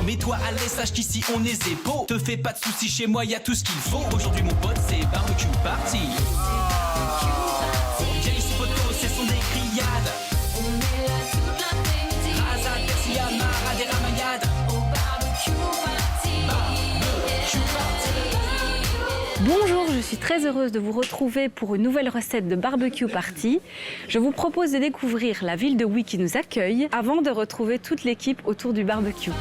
Mets-toi à l'aise, sache qu'ici on est zépo. Te fais pas de soucis, chez moi y a tout ce qu'il faut. Aujourd'hui mon pote c'est barbecue party. Viens ici poteau, c'est son des criades. On est là toute l'après-midi. Raza, Persia, Mara, des ramayades. Au barbecue party. Barbecue party. Bonjour, je suis très heureuse de vous retrouver pour une nouvelle recette de barbecue party. Je vous propose de découvrir la ville de Oui qui nous accueille avant de retrouver toute l'équipe autour du barbecue.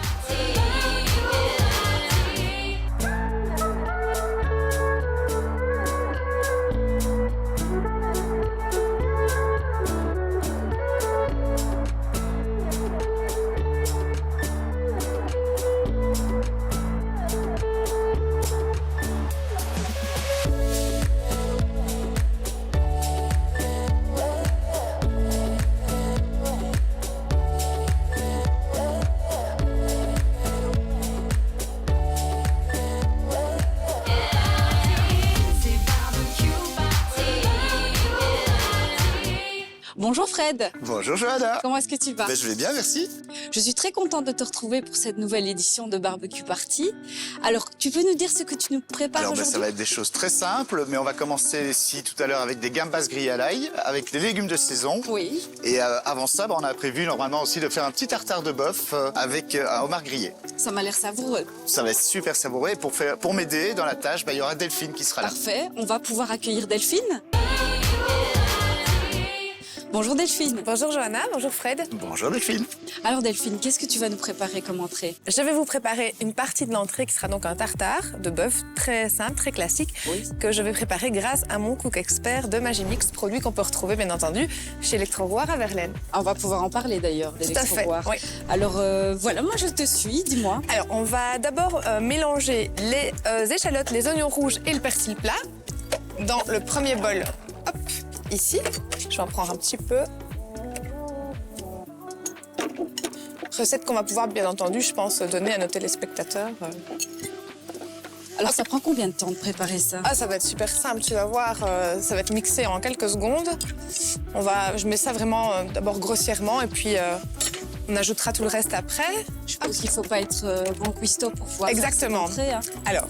Bonjour Fred. Bonjour Johanna. Comment est-ce que tu vas? Je vais bien, merci. Je suis très contente de te retrouver pour cette nouvelle édition de Barbecue Party. Alors, tu peux nous dire ce que tu nous prépares Alors aujourd'hui? ça va être des choses très simples, mais on va commencer ici tout à l'heure avec des gambas grillées à l'ail, avec des légumes de saison. Oui. Et avant ça, on a prévu normalement aussi de faire un petit tartare de bœuf avec un homard grillé. Ça m'a l'air savoureux. Ça va être super savoureux. Et pour m'aider dans la tâche, il y aura Delphine qui sera là. Parfait. On va pouvoir accueillir Delphine. Bonjour Delphine. Bonjour Johanna, bonjour Fred. Bonjour Delphine. Alors Delphine, qu'est-ce que tu vas nous préparer comme entrée? Je vais vous préparer une partie de l'entrée qui sera donc un tartare de bœuf très simple, très classique, que je vais préparer grâce à mon cook expert de Magimix, produit qu'on peut retrouver bien entendu chez Electroboire à Verlaine. On va pouvoir en parler d'ailleurs, Tout à fait, oui. Alors voilà, moi je te suis, dis-moi. Alors on va d'abord mélanger les échalotes, les oignons rouges et le persil plat dans le premier bol. Hop, ici. Je vais en prendre un petit peu. Recette qu'on va pouvoir, bien entendu, je pense, donner à nos téléspectateurs. Alors ça prend combien de temps de préparer ça? Ah, ça va être super simple, tu vas voir, ça va être mixé en quelques secondes. Je mets ça vraiment d'abord grossièrement et puis on ajoutera tout le reste après. Je pense qu'il ne faut pas être bon cuistot pour pouvoir Exactement. faire cette entrée, hein. Alors,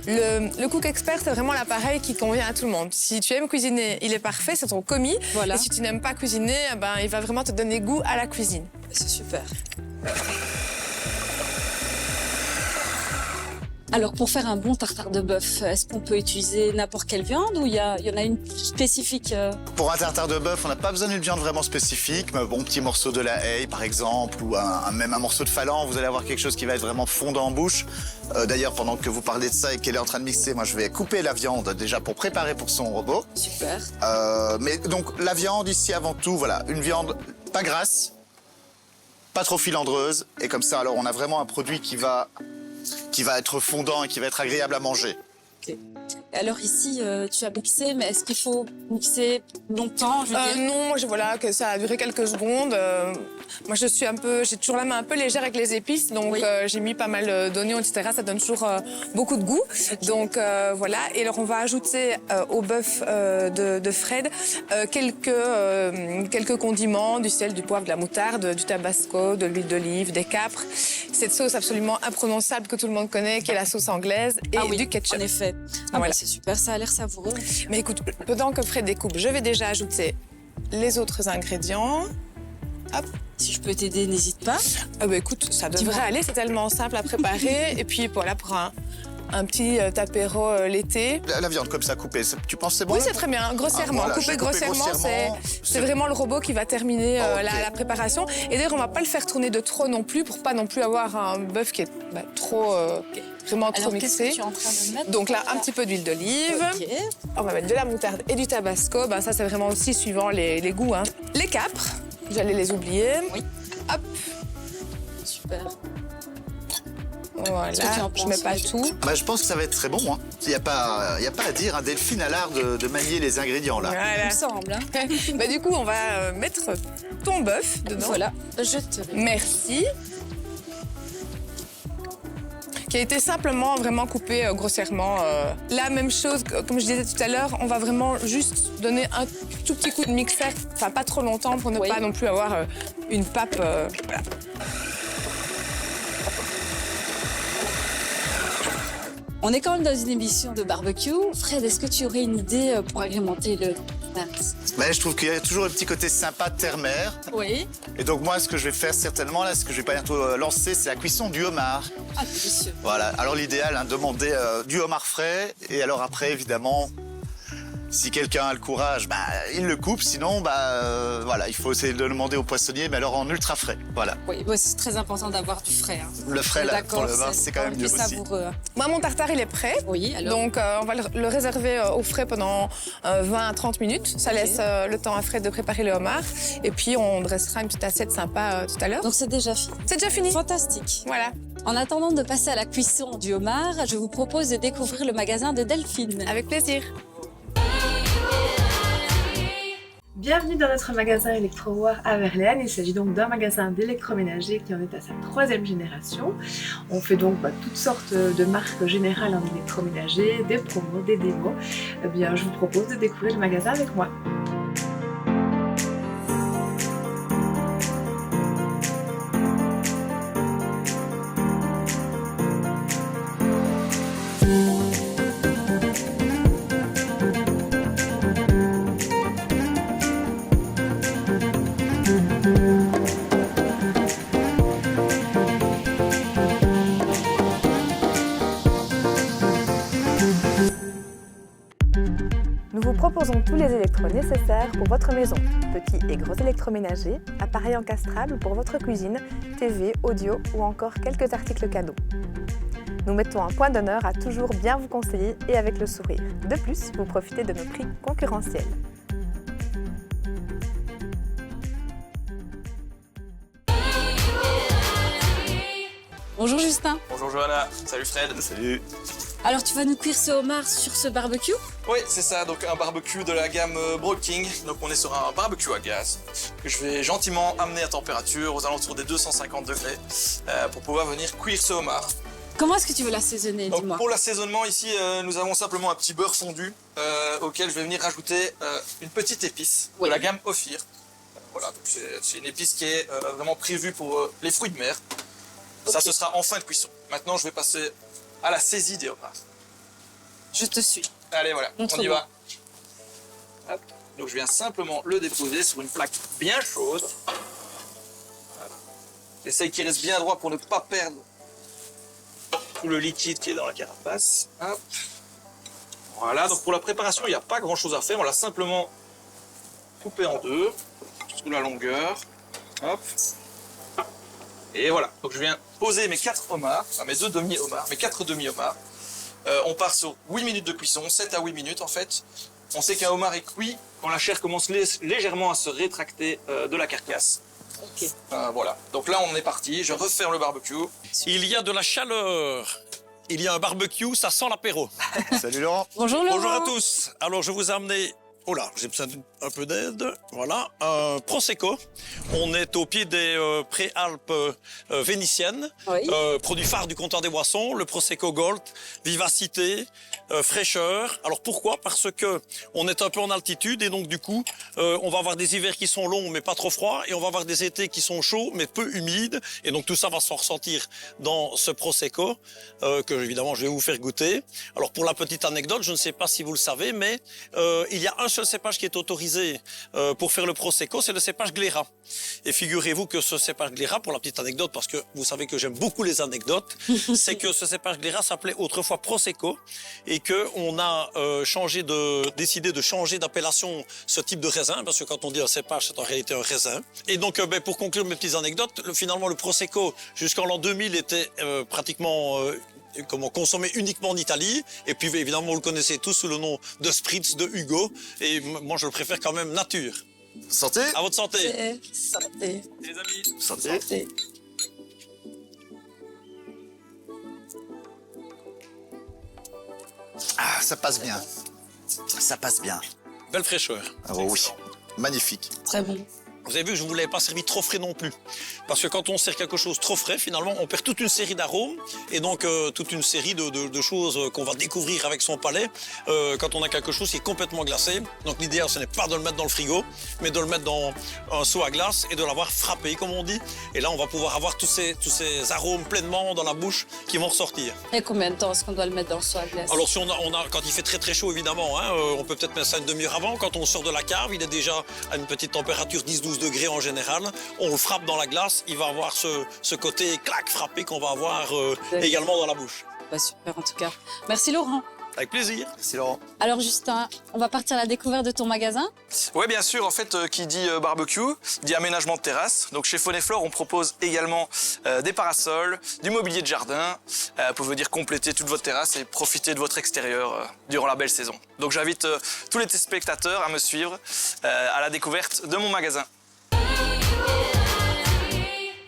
le cook expert, c'est vraiment l'appareil qui convient à tout le monde. Si tu aimes cuisiner, il est parfait, c'est ton commis. Voilà. Et si tu n'aimes pas cuisiner, il va vraiment te donner goût à la cuisine. C'est super. Alors, pour faire un bon tartare de bœuf, est-ce qu'on peut utiliser n'importe quelle viande ou il y en a une spécifique? Pour un tartare de bœuf, on n'a pas besoin d'une viande vraiment spécifique, mais un bon petit morceau de la haie, par exemple, ou même un morceau de phalan, vous allez avoir quelque chose qui va être vraiment fondant en bouche. D'ailleurs, pendant que vous parlez de ça et qu'elle est en train de mixer, moi, je vais couper la viande déjà pour préparer pour son robot. Super. Mais donc, la viande ici, avant tout, voilà, une viande pas grasse, pas trop filandreuse, et comme ça, alors, on a vraiment un produit qui va être fondant et qui va être agréable à manger. Okay. Alors ici, tu as mixé, mais est-ce qu'il faut mixer longtemps? Non, moi, voilà, que ça a duré quelques secondes. Moi, j'ai toujours la main un peu légère avec les épices, donc j'ai mis pas mal d'oignons, etc. Ça donne toujours beaucoup de goût. Okay. Donc voilà. Et alors, on va ajouter au bœuf de Fred quelques condiments, du sel, du poivre, de la moutarde, du tabasco, de l'huile d'olive, des capres. Cette sauce absolument imprononçable que tout le monde connaît, qui est la sauce anglaise, et du ketchup. En effet. Voilà. C'est super, ça a l'air savoureux. Mais écoute, pendant que Fred découpe, je vais déjà ajouter les autres ingrédients. Hop. Si je peux t'aider, n'hésite pas. Écoute, ça devrait aller, c'est tellement simple à préparer. Et puis voilà, pour un petit apéro l'été. La viande comme ça coupée, tu penses c'est bon? Oui, c'est très bien, grossièrement. Voilà, couper grossièrement, c'est vraiment le robot qui va terminer la préparation. Et d'ailleurs, on ne va pas le faire tourner de trop non plus, pour pas non plus avoir un bœuf qui est trop... Vraiment trop mixé. Que tu es en train de mettre? Donc là, un petit peu d'huile d'olive. Okay. On va mettre de la moutarde et du tabasco. Ça, c'est vraiment aussi suivant les goûts. Hein. Les capres, j'allais les oublier. Oui. Hop. Super. Voilà, je mets pas tout. Je pense que ça va être très bon. Hein. Il n'y a pas à dire. Hein. Delphine a l'art de manier les ingrédients là. Voilà. Il me semble. Hein. Du coup, on va mettre ton bœuf dedans. Voilà, je te remercie. Merci. Qui a été simplement vraiment coupé grossièrement. La même chose, comme je disais tout à l'heure, on va vraiment juste donner un tout petit coup de mixeur, enfin pas trop longtemps pour ne pas non plus avoir une pape. Voilà. On est quand même dans une émission de barbecue. Fred, est-ce que tu aurais une idée pour agrémenter le Mars? Mais je trouve qu'il y a toujours un petit côté sympa terre-mer. Oui. Et donc moi, ce que je vais faire certainement, là, ce que je vais pas bientôt lancer, c'est la cuisson du homard. Ah, délicieux. Voilà, alors l'idéal, hein, demander du homard frais. Et alors après, évidemment, si quelqu'un a le courage, bah, il le coupe. Sinon, voilà, il faut essayer de le demander au poissonnier, mais alors en ultra frais. Voilà. Oui, bah, c'est très important d'avoir du frais. Hein. Le frais, là, pour le homard, c'est quand même mieux plus aussi. savoureux. Hein. Moi, mon tartare, il est prêt. Oui, alors. Donc, on va le réserver au frais pendant 20 à 30 minutes. Ça laisse le temps à Fred de préparer le homard. Et puis, on dressera une petite assiette sympa tout à l'heure. Donc c'est déjà fini. C'est déjà fini. Fantastique. Voilà. En attendant de passer à la cuisson du homard, je vous propose de découvrir le magasin de Delphine. Avec plaisir. Bienvenue dans notre magasin Electrowar à Verlaine. Il s'agit donc d'un magasin d'électroménager qui en est à sa 3e génération. On fait donc toutes sortes de marques générales en électroménager, des promos, des démos. Eh bien, je vous propose de découvrir le magasin avec moi. Nous vous proposons tous les électros nécessaires pour votre maison, petits et gros électroménagers, appareils encastrables pour votre cuisine, TV, audio ou encore quelques articles cadeaux. Nous mettons un point d'honneur à toujours bien vous conseiller et avec le sourire. De plus, vous profitez de nos prix concurrentiels. Bonjour Justin. Bonjour Johanna, salut Fred. Salut. Alors tu vas nous cuire ce homard sur ce barbecue? Oui, c'est ça, donc un barbecue de la gamme Broking. Donc on est sur un barbecue à gaz que je vais gentiment amener à température aux alentours des 250 degrés pour pouvoir venir cuire ce homard. Comment est-ce que tu veux l'assaisonner, Donc dis-moi? pour l'assaisonnement ici, nous avons simplement un petit beurre fondu auquel je vais venir rajouter une petite épice Oui. de la gamme Ophir. Voilà, donc c'est une épice qui est vraiment prévue pour les fruits de mer. Ça, Ok. ce sera en fin de cuisson. Maintenant, je vais passer à la saisie des homards. Je te suis. Allez, voilà, on y Montre-moi. va. Hop. Donc je viens simplement le déposer sur une plaque bien chaude. Voilà. J'essaye qu'il reste bien droit pour ne pas perdre tout le liquide qui est dans la carapace. Hop. Voilà, donc pour la préparation, il n'y a pas grand chose à faire. On l'a simplement coupé en deux, sous la longueur. Hop. Et voilà, donc je viens poser mes 4 homards, enfin mes 2 demi-homards, mes 4 demi-homards. On part sur 8 minutes de cuisson, 7 à 8 minutes en fait. On sait qu'un homard est cuit quand la chair commence légèrement à se rétracter de la carcasse. Ok. Voilà, donc là on est parti, je referme le barbecue. Il y a de la chaleur. Il y a un barbecue, ça sent l'apéro. Salut Laurent. Bonjour Laurent. Bonjour à tous. Alors, je vous ai amené... Oh là, j'ai besoin d'un peu d'aide. Voilà, un Prosecco. On est au pied des préalpes vénitiennes. Oui. Produit phare du comptoir des boissons, le Prosecco Gold, vivacité, fraîcheur. Alors pourquoi? Parce que on est un peu en altitude et donc du coup, on va avoir des hivers qui sont longs mais pas trop froids et on va avoir des étés qui sont chauds mais peu humides. Et donc tout ça va se ressentir dans ce Prosecco que évidemment je vais vous faire goûter. Alors pour la petite anecdote, je ne sais pas si vous le savez, mais il y a un seul cépage qui est autorisé pour faire le Prosecco, c'est le cépage Glera. Et figurez-vous que ce cépage Glera, pour la petite anecdote, parce que vous savez que j'aime beaucoup les anecdotes, c'est que ce cépage Glera s'appelait autrefois Prosecco et qu'on a décidé de changer d'appellation ce type de raisin, parce que quand on dit un cépage, c'est en réalité un raisin. Et donc, pour conclure mes petites anecdotes, finalement le Prosecco, jusqu'en l'an 2000, était pratiquement... consommé uniquement en Italie. Et puis évidemment, vous le connaissez tous sous le nom de Spritz, de Hugo. Et moi, je le préfère quand même nature. Santé. À votre santé. Santé. Les amis, Santé. Santé. Ah, ça passe bien. Ça passe bien. Belle fraîcheur. Ah oui, magnifique. Très bon. Vous avez vu que je ne vous l'avais pas servi trop frais non plus. parce que quand on sert quelque chose trop frais, finalement, on perd toute une série d'arômes et donc toute une série de choses qu'on va découvrir avec son palais quand on a quelque chose qui est complètement glacé. Donc l'idéal, ce n'est pas de le mettre dans le frigo, mais de le mettre dans un seau à glace et de l'avoir frappé, comme on dit. Et là, on va pouvoir avoir tous ces arômes pleinement dans la bouche qui vont ressortir. Et combien de temps est-ce qu'on doit le mettre dans le seau à glace? Alors, si quand il fait très très chaud, évidemment, hein, on peut peut-être mettre ça une demi-heure avant. Quand on sort de la cave, il est déjà à une petite température 10-12 degrés en général. On le frappe dans la glace, il va avoir ce côté clac frappé qu'on va avoir également dans la bouche. Bah, super en tout cas. Merci Laurent. Avec plaisir. Merci Laurent. Alors Justin, on va partir à la découverte de ton magasin. Ouais, bien sûr. En fait, qui dit barbecue, dit aménagement de terrasse. Donc chez Faune et Flore, on propose également des parasols, du mobilier de jardin. Vous pouvez venir compléter toute votre terrasse et profiter de votre extérieur durant la belle saison. Donc j'invite tous les téléspectateurs à me suivre à la découverte de mon magasin.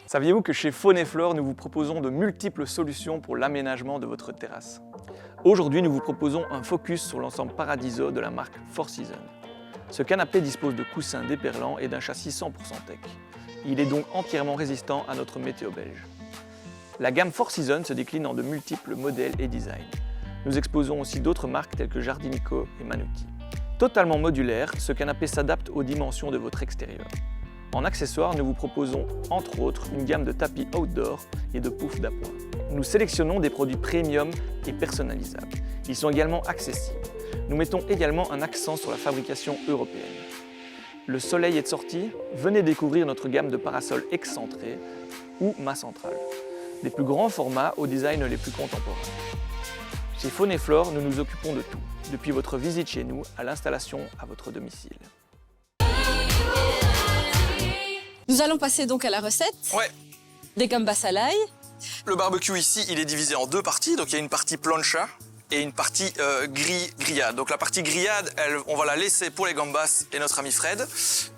Saviez-vous que chez Faune et Flore, nous vous proposons de multiples solutions pour l'aménagement de votre terrasse? Aujourd'hui, nous vous proposons un focus sur l'ensemble Paradiso de la marque Four Seasons. Ce canapé dispose de coussins déperlants et d'un châssis 100% tech. Il est donc entièrement résistant à notre météo belge. La gamme Four Seasons se décline en de multiples modèles et designs. Nous exposons aussi d'autres marques telles que Jardinico et Manuti. Totalement modulaire, ce canapé s'adapte aux dimensions de votre extérieur. En accessoires, nous vous proposons entre autres une gamme de tapis outdoor et de poufs d'appoint. Nous sélectionnons des produits premium et personnalisables. Ils sont également accessibles. Nous mettons également un accent sur la fabrication européenne. Le soleil est de sortie, venez découvrir notre gamme de parasols excentrés ou mât central. Des plus grands formats aux designs les plus contemporains. Chez Faune et Flore, nous nous occupons de tout, depuis votre visite chez nous à l'installation à votre domicile. Nous allons passer donc à la recette. Ouais. Des gambas à l'ail. Le barbecue ici, il est divisé en deux parties. Donc il y a une partie plancha et une partie grillade. Donc la partie grillade, on va la laisser pour les gambas et notre ami Fred.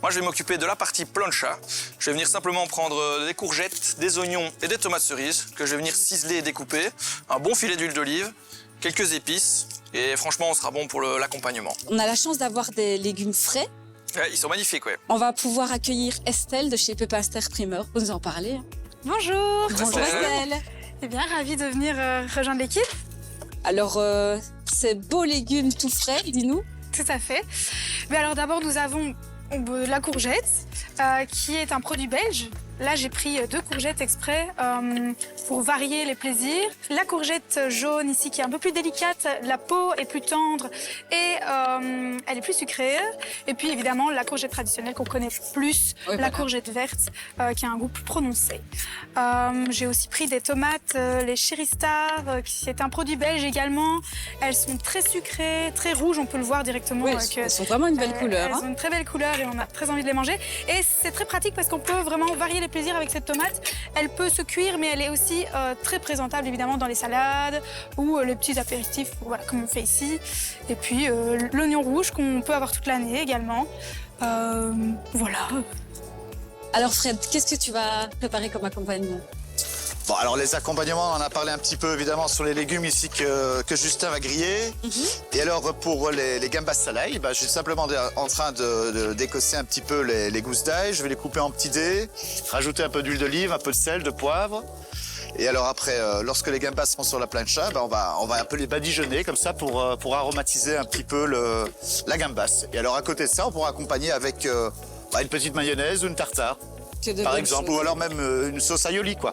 Moi, je vais m'occuper de la partie plancha. Je vais venir simplement prendre des courgettes, des oignons et des tomates cerises que je vais venir ciseler et découper. Un bon filet d'huile d'olive, quelques épices et franchement, on sera bon pour l'accompagnement. On a la chance d'avoir des légumes frais. Ouais, ils sont magnifiques, ouais. On va pouvoir accueillir Estelle de chez Pepinster Primeur pour nous en parler. Bonjour. Bonjour Estelle. Eh bien, ravie de venir rejoindre l'équipe. Alors, ces beaux légumes tout frais, dis-nous. Tout à fait. Mais alors d'abord, nous avons la courgette, qui est un produit belge. Là, j'ai pris 2 courgettes exprès pour varier les plaisirs. La courgette jaune ici, qui est un peu plus délicate, la peau est plus tendre et elle est plus sucrée. Et puis évidemment, la courgette traditionnelle qu'on connaît plus, la courgette verte, qui a un goût plus prononcé. J'ai aussi pris des tomates, les Cherry Star, qui est un produit belge également. Elles sont très sucrées, très rouges, on peut le voir directement. Oui, elles sont vraiment une belle couleur. Elles ont une très belle couleur et on a très envie de les manger. Et c'est très pratique parce qu'on peut vraiment varier les plaisirs avec cette tomate. Elle peut se cuire, mais elle est aussi très présentable évidemment dans les salades ou les petits apéritifs, voilà, comme on fait ici. Et puis l'oignon rouge qu'on peut avoir toute l'année également. Voilà. Alors Fred, qu'est-ce que tu vas préparer comme accompagnement? Bon, alors les accompagnements, on en a parlé un petit peu évidemment sur les légumes ici que Justin va griller. Et alors pour les gambas à l'ail, je suis simplement en train de décosser un petit peu les gousses d'ail. Je vais les couper en petits dés, rajouter un peu d'huile d'olive, un peu de sel, de poivre. Et alors après, lorsque les gambas seront sur la plancha, on va un peu les badigeonner comme ça pour aromatiser un petit peu la gambas. Et alors à côté de ça, on pourra accompagner avec une petite mayonnaise ou une tartare, par exemple, ou alors même une sauce aioli, quoi.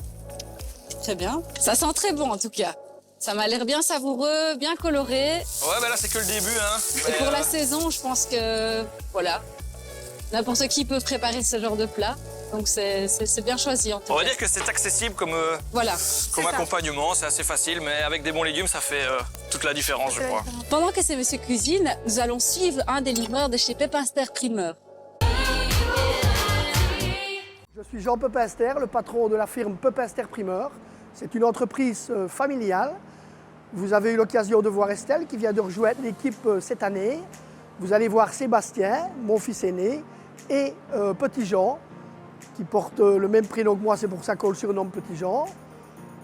Très bien. Ça sent très bon en tout cas. Ça m'a l'air bien savoureux, bien coloré. Ouais, là c'est que le début, hein. Et pour la saison, je pense que voilà, n'importe qui peut préparer ce genre de plat. Donc c'est bien choisi en tout cas. On va dire que c'est accessible comme accompagnement, c'est assez facile, mais avec des bons légumes, ça fait toute la différence, je crois. Pendant que c'est Monsieur Cuisine, nous allons suivre un des livreurs de chez Pepinster Primeur. Je suis Jean Pepinster, le patron de la firme Pepinster Primeur. C'est une entreprise familiale. Vous avez eu l'occasion de voir Estelle qui vient de rejoindre l'équipe cette année. Vous allez voir Sébastien, mon fils aîné, et Petit Jean, qui porte le même prénom que moi, c'est pour ça qu'on le surnomme Petit Jean.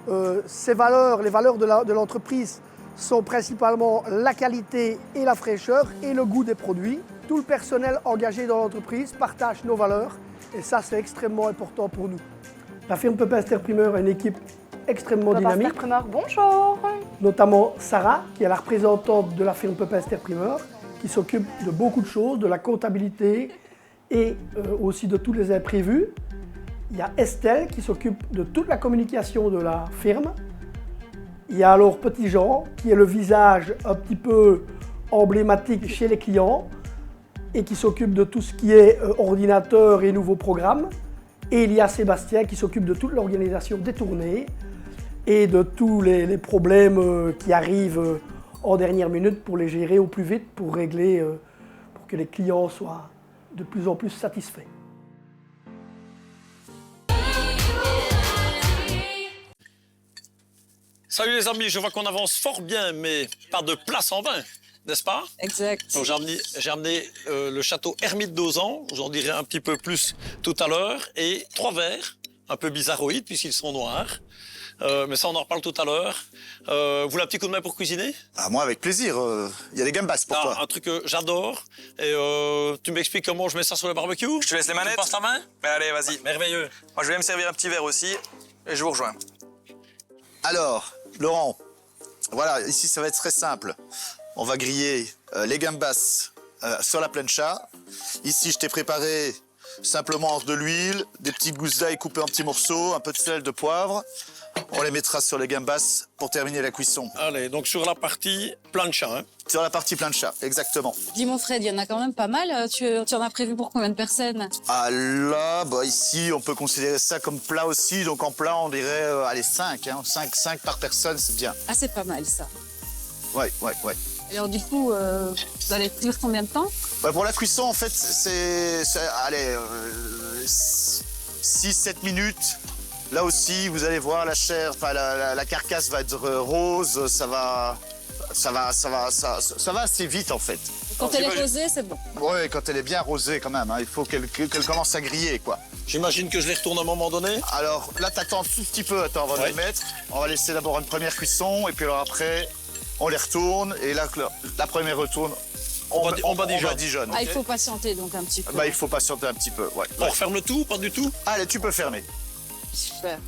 Les valeurs de l'entreprise sont principalement la qualité et la fraîcheur et le goût des produits. Tout le personnel engagé dans l'entreprise partage nos valeurs et ça, c'est extrêmement important pour nous. La firme Pepinster Primeur a une équipe extrêmement Pepinster dynamique, Primeur, bonjour. notamment Sarah, qui est la représentante de la firme Pepinster Primeur, qui s'occupe de beaucoup de choses, de la comptabilité et aussi de tous les imprévus. Il y a Estelle qui s'occupe de toute la communication de la firme. Il y a alors Petit Jean qui est le visage un petit peu emblématique chez les clients et qui s'occupe de tout ce qui est ordinateur et nouveaux programmes. Et il y a Sébastien qui s'occupe de toute l'organisation des tournées et de tous les problèmes qui arrivent en dernière minute pour les gérer au plus vite, pour régler, pour que les clients soient de plus en plus satisfaits. Salut les amis, je vois qu'on avance fort bien, mais pas de place en vin, n'est-ce pas? Exact. Donc j'ai amené le château Hermite d'Ozan, j'en dirai un petit peu plus tout à l'heure, et 3 verres, un peu bizarroïdes puisqu'ils sont noirs. Mais ça, on en reparle tout à l'heure. Vous voulez un petit coup de main pour cuisiner? Ah, moi, avec plaisir. Il y a des gambas pour toi. Un truc que j'adore. Et tu m'expliques comment je mets ça sur le barbecue? Je te laisse les manettes. Tu passes la main? Mais allez, vas-y. Merveilleux. Moi, je vais me servir un petit verre aussi et je vous rejoins. Alors, Laurent, voilà, ici, ça va être très simple. On va griller les gambas sur la plancha. Ici, je t'ai préparé simplement de l'huile, des petites gousses d'ail coupées en petits morceaux, un peu de sel, de poivre. On les mettra sur les gambas pour terminer la cuisson. Allez, donc sur la partie plancha. Hein. Sur la partie plancha, exactement. Dis-moi Fred, il y en a quand même pas mal. Tu en as prévu pour combien de personnes? Ah là, bah ici, on peut considérer ça comme plat aussi. Donc en plat, on dirait, allez, 5. Hein, 5 par personne, c'est bien. Ah, c'est pas mal ça. Ouais. Alors du coup, vous allez cuire combien de temps? Bah, pour la cuisson, en fait, c'est allez, 6-7 minutes. Là aussi, vous allez voir la chair, enfin la carcasse va être rose, ça va assez vite en fait. Quand elle est rosée, c'est bon. Oui, quand elle est bien rosée quand même, hein, il faut qu'elle commence à griller quoi. J'imagine que je les retourne à un moment donné. Alors là, t'attends un tout petit peu, attends, on va les mettre. On va laisser d'abord une première cuisson et puis alors après, on les retourne et là, la première retourne. On badigeonne. Ah, il faut patienter donc un petit peu. Bah, il faut patienter un petit peu, ouais. On referme le tout, pas du tout? Allez, tu peux fermer. Super.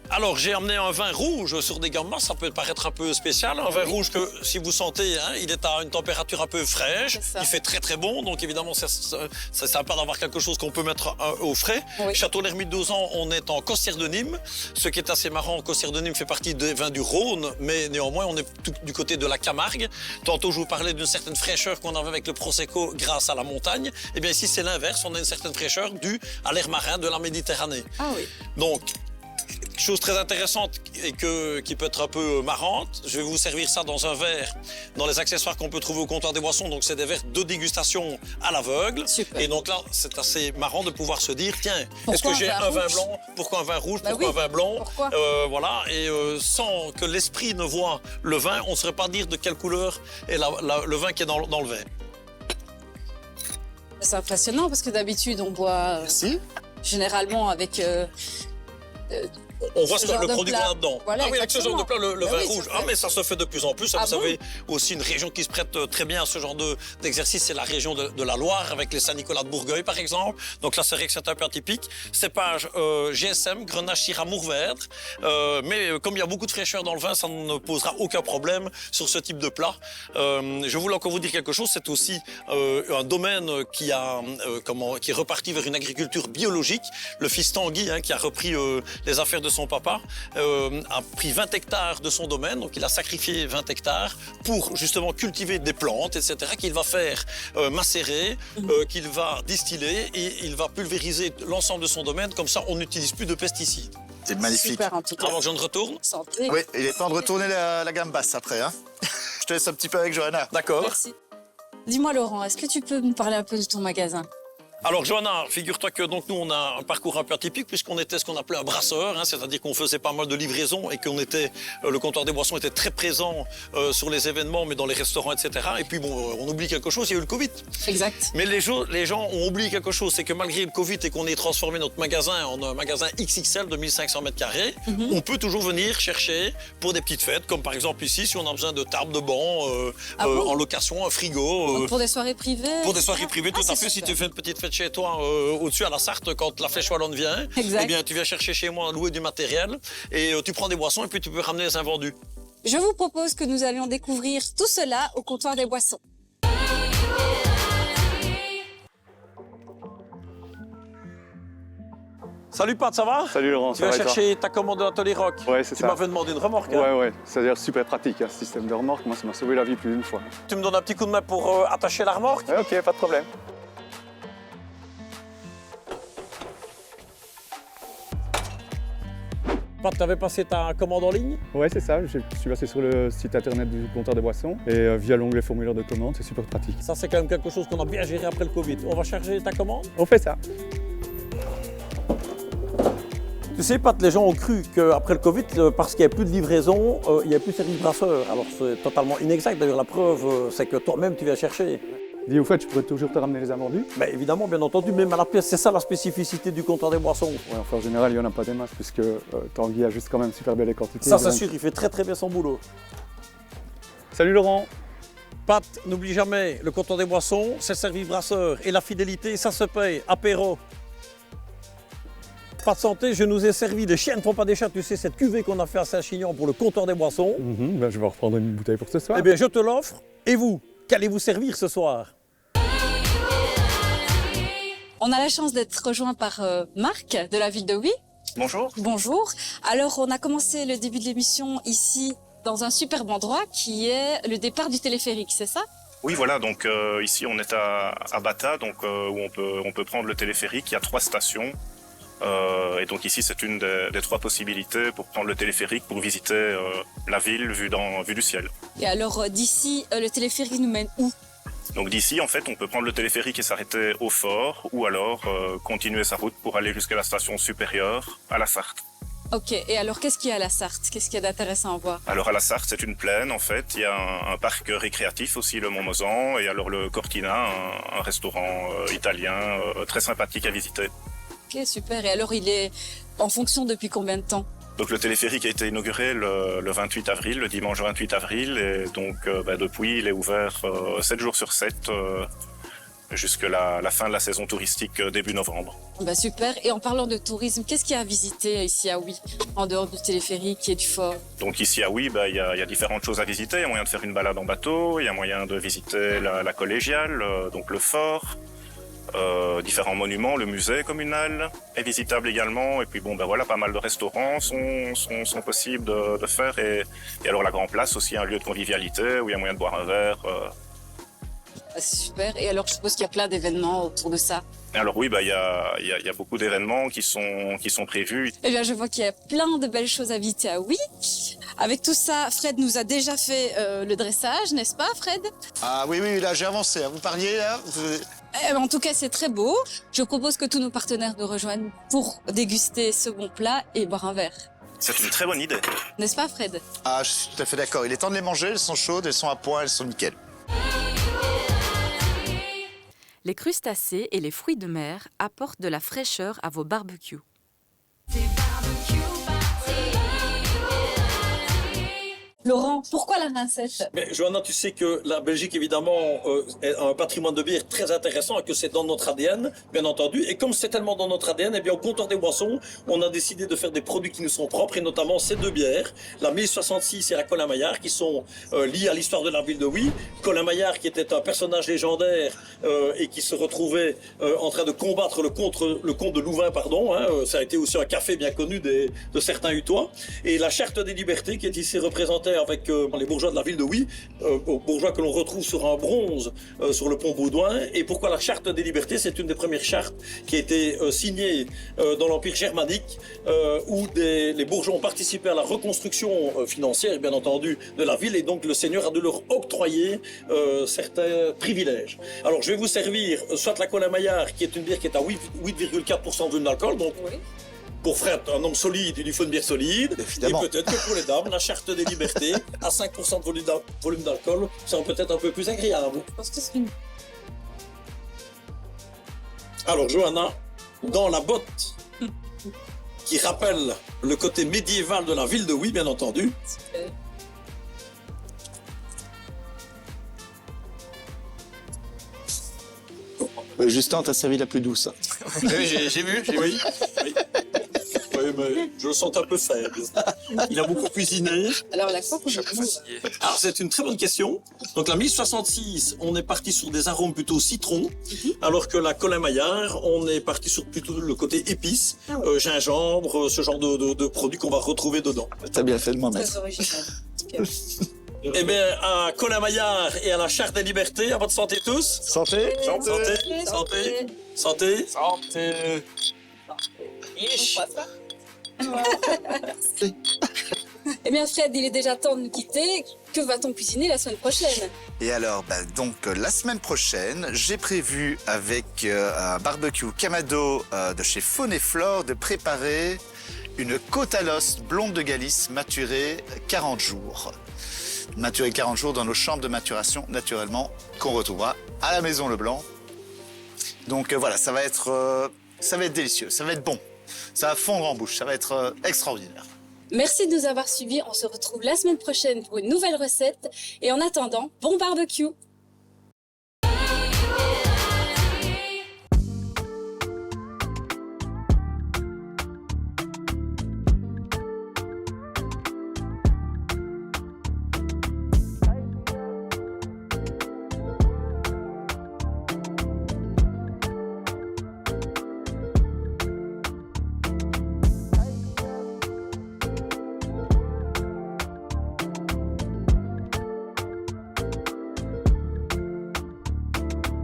Alors, j'ai amené un vin rouge sur des gambas, ça peut paraître un peu spécial. Un vin rouge que, si vous sentez, hein, il est à une température un peu fraîche. Il fait très très bon, donc évidemment, c'est sympa d'avoir quelque chose qu'on peut mettre au frais. Oui. Château l'Hermite d'Ozan, on est en Costière de Nîmes. Ce qui est assez marrant, Costière de Nîmes fait partie des vins du Rhône, mais néanmoins, on est du côté de la Camargue. Tantôt, je vous parlais d'une certaine fraîcheur qu'on avait avec le Prosecco grâce à la montagne. Eh bien, ici, c'est l'inverse, on a une certaine fraîcheur due à l'air marin de la Méditerranée. Ah oui. Donc, chose très intéressante et qui peut être un peu marrante, je vais vous servir ça dans un verre, dans les accessoires qu'on peut trouver au comptoir des boissons. Donc, c'est des verres de dégustation à l'aveugle. Super. Et donc là, c'est assez marrant de pouvoir se dire, tiens, Pourquoi est-ce que j'ai un un vin rouge blanc? Pourquoi un vin rouge? Bah Pourquoi oui. un vin blanc? Pourquoi Voilà, et sans que l'esprit ne voit le vin, on ne saurait pas dire de quelle couleur est le vin qui est dans le verre. C'est impressionnant parce que d'habitude, on boit Merci. généralement avec... On voit ce le genre de produit plat. qu'on a dedans. Voilà, ah oui, avec ce genre de plat, le Bah vin oui, rouge. c'est Ah, vrai. mais ça se fait de plus en plus. Ah vous bon savez, aussi une région qui se prête très bien à ce genre d'exercice, c'est la région de la Loire, avec les Saint-Nicolas de Bourgueil, par exemple. Donc là, c'est vrai que c'est un peu atypique. Cépage GSM, Grenache, Syrah, Mourvèdre. Mais comme il y a beaucoup de fraîcheur dans le vin, ça ne posera aucun problème sur ce type de plat. Je voulais encore vous dire quelque chose. C'est aussi un domaine qui est reparti vers une agriculture biologique. Le fils Tanguy, hein, qui a repris les affaires de son papa, a pris 20 hectares de son domaine, donc il a sacrifié 20 hectares pour justement cultiver des plantes, etc., qu'il va faire macérer, qu'il va distiller et il va pulvériser l'ensemble de son domaine, comme ça on n'utilise plus de pesticides. C'est magnifique. Super en tout cas. Avant que je ne retourne. Santé. Oui, il est temps de retourner la gambasse après. Hein. Je te laisse un petit peu avec Johanna. D'accord. Merci. Dis-moi Laurent, est-ce que tu peux me parler un peu de ton magasin? Alors, Johanna, figure-toi que donc, nous, on a un parcours un peu atypique puisqu'on était ce qu'on appelait un brasseur, hein, c'est-à-dire qu'on faisait pas mal de livraisons et qu'on était, le comptoir des boissons était très présent sur les événements, mais dans les restaurants, etc. Et puis, bon, on oublie quelque chose, il y a eu le Covid. Exact. Mais les gens ont oublié quelque chose, c'est que malgré le Covid et qu'on ait transformé notre magasin en un magasin XXL de 1500 mètres carrés, on peut toujours venir chercher pour des petites fêtes, comme par exemple ici, si on a besoin de tables, de bancs, en location, un frigo. Donc, pour des soirées privées? Pour des soirées privées, tout à fait. super. Si tu fais une petite fête chez toi au-dessus à la Sarthe quand la Flèche Wallonne vient. Exact. Eh bien, tu viens chercher chez moi, louer du matériel et tu prends des boissons et puis tu peux ramener les invendus. Je vous propose que nous allions découvrir tout cela au comptoir des boissons. Salut Pat, ça va? Salut Laurent, Tu ça vas va et toi? chercher ta commande de l'atelier Rock. Ouais, c'est Tu ça. m'avais demandé une remorque. Hein? Ouais, c'est d'ailleurs super pratique, ce système de remorque. Moi, ça m'a sauvé la vie plus d'une fois. Tu me donnes un petit coup de main pour attacher la remorque? Ouais, ok, pas de problème. Pat, tu avais passé ta commande en ligne? Ouais, c'est ça. Je suis passé sur le site internet du comptoir des boissons et via l'onglet formulaire de commande, c'est super pratique. Ça, c'est quand même quelque chose qu'on a bien géré après le Covid. On va charger ta commande? On fait ça. Tu sais, Pat, les gens ont cru qu'après le Covid, parce qu'il n'y avait plus de livraison, il n'y avait plus de service brasseur. Alors, c'est totalement inexact. D'ailleurs, la preuve, c'est que toi-même, tu viens chercher. Dis, au fait, je pourrais toujours te ramener les invendus? Ben, évidemment, bien entendu, même à la pièce, c'est ça la spécificité du comptoir des boissons. Ouais, enfin, en général, il n'y en a pas des masses, puisque Tanguy ajuste quand même super bien les quantités. Ça, c'est donc... sûr, il fait très très bien son boulot. Salut Laurent. Pat, n'oublie jamais, le comptoir des boissons, c'est le service brasseur. Et la fidélité, ça se paye. Apéro. Pas de santé, je nous ai servi des chiens ne font pas des chats. Tu sais, cette cuvée qu'on a fait à Saint-Chinian pour le comptoir des boissons. Ben, je vais reprendre une bouteille pour ce soir. Eh bien, je te l'offre. Et vous, qu'allez-vous servir ce soir? On a la chance d'être rejoint par Marc de la ville de Huy. Bonjour. Bonjour. Alors, on a commencé le début de l'émission ici, dans un superbe endroit qui est le départ du téléphérique, c'est ça? Oui, voilà, donc ici on est à Bata, donc, où on peut prendre le téléphérique. Il y a 3 stations. Et donc ici c'est une des 3 possibilités pour prendre le téléphérique pour visiter la ville vue du ciel. Et alors d'ici, le téléphérique nous mène où? Donc d'ici en fait on peut prendre le téléphérique et s'arrêter au fort ou alors continuer sa route pour aller jusqu'à la station supérieure à la Sarthe. Ok, et alors qu'est-ce qu'il y a à la Sarthe? Qu'est-ce qu'il y a d'intéressant à voir? Alors à la Sarthe c'est une plaine en fait, il y a un parc récréatif aussi, le Mont-Mozan, et alors le Cortina, un restaurant italien très sympathique à visiter. Ok, super. Et alors, il est en fonction depuis combien de temps? Donc le téléphérique a été inauguré le 28 avril, le dimanche 28 avril, et donc depuis il est ouvert 7 jours sur 7 jusqu'à la fin de la saison touristique début novembre. Bah super. Et en parlant de tourisme, qu'est-ce qu'il y a à visiter ici à Huy, en dehors du téléphérique et du fort? Donc ici à Huy, il y a différentes choses à visiter. Il y a moyen de faire une balade en bateau, il y a moyen de visiter la collégiale, donc le fort. Différents monuments, le musée communal est visitable également, et puis voilà, pas mal de restaurants sont possibles de faire, et alors la Grand Place aussi, un lieu de convivialité où il y a moyen de boire un verre. C'est super. Et alors je suppose qu'il y a plein d'événements autour de ça. Alors oui, il y a beaucoup d'événements qui sont prévus. Eh bien je vois qu'il y a plein de belles choses à visiter à Huy. Avec tout ça, Fred nous a déjà fait le dressage, n'est-ce pas Fred? Ah oui, là j'ai avancé. Vous parliez là En tout cas, c'est très beau. Je propose que tous nos partenaires nous rejoignent pour déguster ce bon plat et boire un verre. C'est une très bonne idée. N'est-ce pas, Fred? Ah, je suis tout à fait d'accord. Il est temps de les manger. Elles sont chaudes, elles sont à point, elles sont nickel. Les crustacés et les fruits de mer apportent de la fraîcheur à vos barbecues. Laurent, pourquoi la rincette? Mais Johanna, tu sais que la Belgique, évidemment, a un patrimoine de bière très intéressant et que c'est dans notre ADN, bien entendu. Et comme c'est tellement dans notre ADN, eh bien, au comptoir des boissons, on a décidé de faire des produits qui nous sont propres, et notamment ces 2 bières, la 1066 et la Colin Maillard, qui sont liées à l'histoire de la ville de Huy. Colin Maillard, qui était un personnage légendaire et qui se retrouvait en train de combattre le comte de Louvain, pardon. Ça a été aussi un café bien connu de certains Hutois. Et la Charte des Libertés, qui est ici représentée avec les bourgeois de la ville de Huy, bourgeois que l'on retrouve sur un bronze sur le pont Baudouin. Et pourquoi la Charte des Libertés? C'est une des premières chartes qui a été signée dans l'Empire germanique, où les bourgeois ont participé à la reconstruction financière, bien entendu, de la ville, et donc le seigneur a dû leur octroyer certains privilèges. Alors je vais vous servir soit la Colin Maillard, qui est une bière qui est à 8,4% de volume d'alcool, donc pour Fred, un homme solide, il lui faut une bière solide. Évidemment. Et peut-être que pour les dames, la Charte des Libertés, à 5% de volume d'alcool, sera peut-être un peu plus agréable. Je pense que c'est une... Alors, Johanna, dans la botte qui rappelle le côté médiéval de la ville de Huy, bien entendu. Justin, t'as servi la plus douce. Oui, j'ai vu. Oui, mais je le sens un peu faible. Il a beaucoup cuisiné. Alors la coque, Je suis un peu fatigué. Alors c'est une très bonne question. Donc la 1066, on est parti sur des arômes plutôt citron, alors que la Colin Maillard, on est parti sur plutôt le côté épices, gingembre, ce genre de produits qu'on va retrouver dedans. T'as bien fait de m'en mettre. très original. Eh bien, à Colin Maillard et à la Charte des Libertés, à votre santé tous. Santé. Santé. Santé. Santé. Eh bien Fred, il est déjà temps de nous quitter. Que va-t-on cuisiner la semaine prochaine? Et alors, la semaine prochaine, j'ai prévu avec un barbecue Kamado de chez Faune et Flore de préparer une côte à l'os blonde de Galice maturée 40 jours. Maturée 40 jours dans nos chambres de maturation, naturellement, qu'on retrouvera à la Maison Leblanc. Donc voilà, ça va être délicieux, ça va être bon. Ça va fondre en bouche, ça va être extraordinaire. Merci de nous avoir suivis. On se retrouve la semaine prochaine pour une nouvelle recette. Et en attendant, bon barbecue!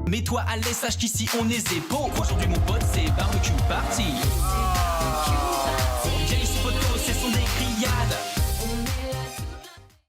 Mets-toi à l'aise, sache qu'ici on est zépo. Aujourd'hui mon pote c'est barbecue party. James Photo c'est son écriade.